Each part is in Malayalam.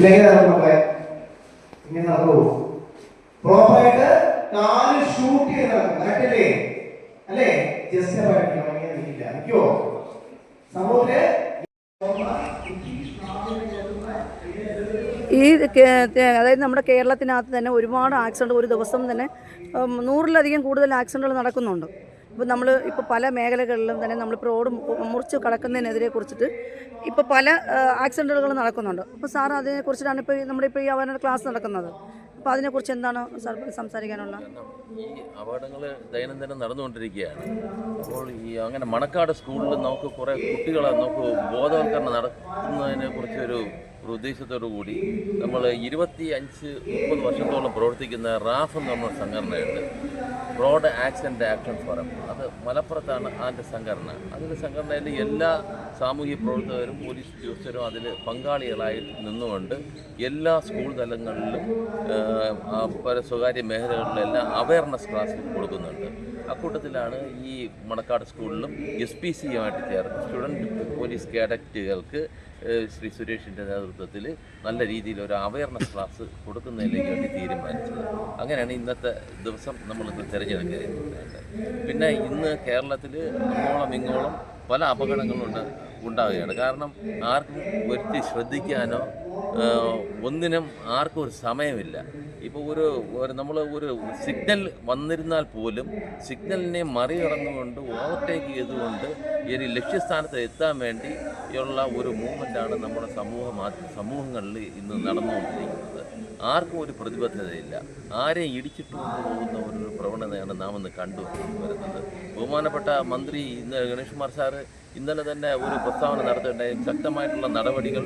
ഇതിലെങ്ങനെ മക്കളെ ഇങ്ങനെ നടക്കൂ. പ്രോപ്പറായിട്ട് കാല് ഷൂട്ട് ചെയ്ത് നടക്കും. കറക്റ്റല്ലേ? അല്ലേ? ജസ്റ്റ് ഇല്ല നിൽക്കോ സമൂഹത്തില് അതായത് നമ്മുടെ കേരളത്തിനകത്ത് തന്നെ ഒരുപാട് ആക്സിഡൻറ്റ് ഒരു ദിവസം തന്നെ 100-ലധികം കൂടുതൽ ആക്സിഡൻറ്റുകൾ നടക്കുന്നുണ്ട്. ഇപ്പോൾ നമ്മൾ ഇപ്പോൾ പല മേഖലകളിലും തന്നെ നമ്മളിപ്പോൾ റോഡ് മുറിച്ച് കടക്കുന്നതിനെതിരെ കുറിച്ചിട്ട് ഇപ്പോൾ പല ആക്സിഡൻറ്റുകൾ നടക്കുന്നുണ്ട്. അപ്പോൾ സാർ അതിനെക്കുറിച്ചിട്ടാണ് ഇപ്പോൾ നമ്മളിപ്പോൾ ഈ അവരുടെ ക്ലാസ് നടക്കുന്നത്. അപ്പോൾ അതിനെക്കുറിച്ച് എന്താണ് സാർ സംസാരിക്കാനുള്ള? ഈ അപകടങ്ങൾ ദൈനംദിനം നടന്നുകൊണ്ടിരിക്കുകയാണ്. അപ്പോൾ ഈ അങ്ങനെ മണക്കാട് സ്കൂളിൽ നമുക്ക് കുറേ കുട്ടികളെ നമുക്ക് ബോധവൽക്കരണം നടത്തുന്നതിനെ കുറിച്ചൊരു ഉദ്ദേശത്തോടു കൂടി നമ്മൾ 25-30 വർഷത്തോളം പ്രവർത്തിക്കുന്ന റാഫ് എന്ന് പറഞ്ഞ സംഘടനയുണ്ട്. Road accident action forum. അത് മലപ്പുറത്താണ് അതിൻ്റെ സംഘടന. അതിൻ്റെ സംഘടനയിൽ എല്ലാ സാമൂഹ്യ പ്രവർത്തകരും പോലീസ് ഉദ്യോഗസ്ഥരും അതിൽ പങ്കാളികളായി നിന്നുകൊണ്ട് എല്ലാ സ്കൂൾ തലങ്ങളിലും പല സ്വകാര്യ മേഖലകളിലെല്ലാം അവയർനെസ് ക്ലാസ് കൊടുക്കുന്നുണ്ട്. അക്കൂട്ടത്തിലാണ് ഈ മണക്കാട് സ്കൂളിലും SPCയുമായിട്ട് ചേർന്ന് സ്റ്റുഡൻറ്റ് പോലീസ് കേഡറ്റുകൾക്ക് ശ്രീ സുരേഷിൻ്റെ നേതൃത്വത്തിൽ നല്ല രീതിയിൽ ഒരു അവയർനെസ് ക്ലാസ് കൊടുക്കുന്നതിലേക്ക് വേണ്ടി തീരുമാനിച്ചത്. അങ്ങനെയാണ് ഇന്നത്തെ ദിവസം നമ്മളിന്ന് തിരഞ്ഞെടുക്കുന്നത്. പിന്നെ ഇന്ന് കേരളത്തിൽ അങ്ങോളം ഇങ്ങോളം പല അപകടങ്ങളും ഉണ്ടാവുകയാണ്. കാരണം ആർക്കും വരുത്തി ശ്രദ്ധിക്കാനോ ഒന്നിനും ആർക്കും ഒരു സമയമില്ല. ഇപ്പോൾ നമ്മൾ ഒരു സിഗ്നൽ വന്നിരുന്നാൽ പോലും സിഗ്നലിനെ മറികടന്നുകൊണ്ട് ഓവർടേക്ക് ചെയ്തുകൊണ്ട് ഈ ഒരു ലക്ഷ്യസ്ഥാനത്ത് എത്താൻ വേണ്ടിയുള്ള ഒരു മൂവ്മെൻറ്റാണ് നമ്മുടെ സമൂഹങ്ങളിൽ ഇന്ന് നടന്നുകൊണ്ടിരിക്കുന്നത്. ആർക്കും ഒരു പ്രതിബദ്ധതയില്ല. ആരെയും ഇടിച്ചിട്ട് കൊണ്ടുപോകുന്ന ഒരു പ്രവണതയാണ് നാം ഇന്ന് കണ്ടുവരുന്നത്. ബഹുമാനപ്പെട്ട മന്ത്രി ഗണേഷ് കുമാർ സാറ് ഇന്നലെ തന്നെ ഒരു പ്രസ്താവന നടത്തുകയുണ്ടായി. ശക്തമായിട്ടുള്ള നടപടികൾ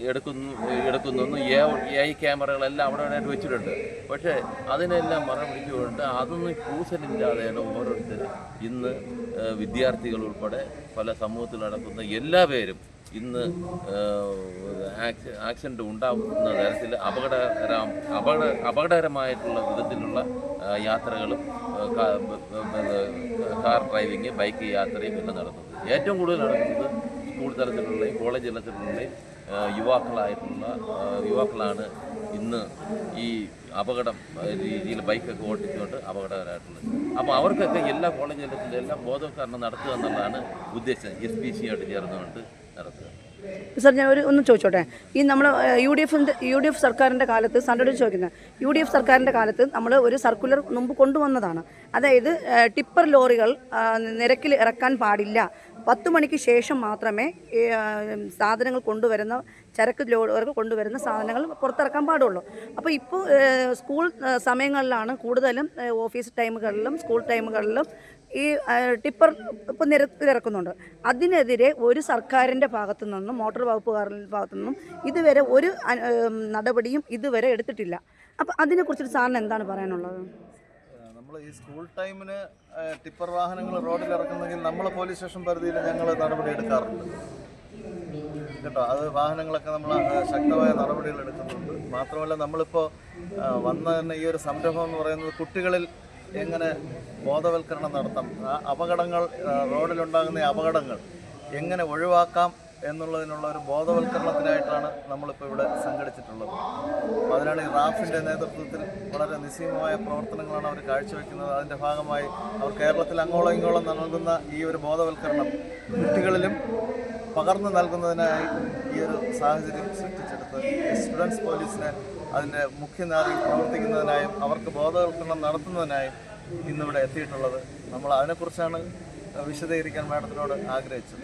എടുക്കുന്നു. AI ക്യാമറകളെല്ലാം അവിടെ വെച്ചിട്ടുണ്ട്. പക്ഷേ അതിനെല്ലാം മറപിടിച്ചുകൊണ്ട് അതൊന്നും കൂസലില്ലാതെയാണ് ഓരോരുത്തർ ഇന്ന് വിദ്യാർത്ഥികൾ ഉൾപ്പെടെ പല സമൂഹത്തിൽ നടക്കുന്ന എല്ലാ പേരും ഇന്ന് ആക്സിഡൻറ്റ് ഉണ്ടാകുന്ന തരത്തിൽ അപകടകരമായിട്ടുള്ള വിധത്തിലുള്ള യാത്രകളും കാർ ഡ്രൈവിങ്, ബൈക്ക് യാത്രയും എല്ലാം നടത്തുന്നത്. ഏറ്റവും കൂടുതൽ നടക്കുന്നത് സ്കൂൾ തലത്തിലുള്ളയും കോളേജ് തലത്തിലുള്ളയും യുവാക്കളാണ് ഇന്ന് ഈ അപകടം രീതിയിൽ ബൈക്കൊക്കെ ഓടിച്ചുകൊണ്ട് അപകടകരമായിട്ടുള്ളത്. അപ്പോൾ അവർക്കൊക്കെ എല്ലാ കോളേജ് തലത്തിലും എല്ലാം ബോധവൽക്കരണം നടത്തുക എന്നുള്ളതാണ് ഉദ്ദേശം. SPCയായിട്ട് ചേർന്നുകൊണ്ട് നടത്തുക. സാർ ഞാൻ ഒന്ന് ചോദിച്ചോട്ടെ, ഈ നമ്മൾ UDF സർക്കാരിൻ്റെ കാലത്ത് സാറിനോട് ചോദിക്കുന്നത്, UDF സർക്കാരിൻ്റെ കാലത്ത് നമ്മൾ ഒരു സർക്കുലർ മുമ്പ് കൊണ്ടുവന്നതാണ്. അതായത് ടിപ്പർ ലോറികൾ നിരക്കിൽ ഇറക്കാൻ പാടില്ല, 10 മണിക്ക് ശേഷം മാത്രമേ സാധനങ്ങൾ കൊണ്ടുവരുന്ന ചരക്ക് ലോറികൾ കൊണ്ടുവരുന്ന സാധനങ്ങൾ പുറത്തിറക്കാൻ പാടുള്ളൂ. അപ്പോൾ ഇപ്പോൾ സ്കൂൾ സമയങ്ങളിലാണ് കൂടുതലും ഓഫീസ് ടൈമുകളിലും സ്കൂൾ ടൈമുകളിലും ഈ ടിപ്പർ ഇപ്പോൾ നിരത്തിലിറക്കുന്നുണ്ട്. അതിനെതിരെ ഒരു സർക്കാരിൻ്റെ ഭാഗത്തു നിന്നും മോട്ടോർ വകുപ്പുകാരുടെ ഭാഗത്തു നിന്നും ഇതുവരെ ഒരു നടപടിയും ഇതുവരെ എടുത്തിട്ടില്ല. അപ്പോൾ അതിനെക്കുറിച്ചിട്ട് സാറിന് എന്താണ് പറയാനുള്ളത്? നമ്മൾ ഈ സ്കൂൾ ടൈമിന് ടിപ്പർ വാഹനങ്ങൾ റോഡിൽ ഇറക്കുന്നെങ്കിൽ നമ്മൾ പോലീസ് സ്റ്റേഷൻ പരിധിയിൽ ഞങ്ങൾ നടപടി എടുക്കാറുണ്ട് കേട്ടോ. അത് വാഹനങ്ങളൊക്കെ നമ്മൾ ശക്തമായ നടപടികൾ എടുക്കുന്നുണ്ട്. മാത്രമല്ല നമ്മളിപ്പോൾ വന്ന തന്നെ ഈ ഒരു സംരംഭം എന്ന് പറയുന്നത് കുട്ടികളിൽ എങ്ങനെ ബോധവൽക്കരണം നടത്താം, അപകടങ്ങൾ റോഡിലുണ്ടാകുന്ന അപകടങ്ങൾ എങ്ങനെ ഒഴിവാക്കാം എന്നുള്ളതിനുള്ള ഒരു ബോധവൽക്കരണത്തിനായിട്ടാണ് നമ്മളിപ്പോൾ ഇവിടെ സംഘടിച്ചിട്ടുള്ളത്. അപ്പോൾ അതിനാണ് ഈ റാഫിൻ്റെ നേതൃത്വത്തിൽ വളരെ നിസ്സീമമായ പ്രവർത്തനങ്ങളാണ് അവർ കാഴ്ചവെക്കുന്നത്. അതിൻ്റെ ഭാഗമായി അവർ കേരളത്തിൽ അങ്ങോളം ഇങ്ങോളം നൽകുന്ന ഈ ഒരു ബോധവൽക്കരണം കുട്ടികളിലും പകർന്നു നൽകുന്നതിനായി ഈ ഒരു സാഹചര്യം സൃഷ്ടിച്ചെടുത്ത് സ്റ്റുഡൻസ് പോലീസിനെ അതിൻ്റെ മുഖ്യധാരയിൽ പ്രവർത്തിക്കുന്നതിനായും അവർക്ക് ബോധവൽക്കരണം നടത്തുന്നതിനായും ഇന്നിവിടെ എത്തിയിട്ടുള്ളത്. നമ്മൾ അതിനെക്കുറിച്ചാണ് വിശദീകരിക്കാൻ മാഡത്തിനോട് ആഗ്രഹിച്ചത്.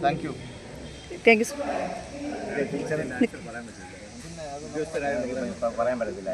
Thank you. പറയാൻ പറ്റില്ല.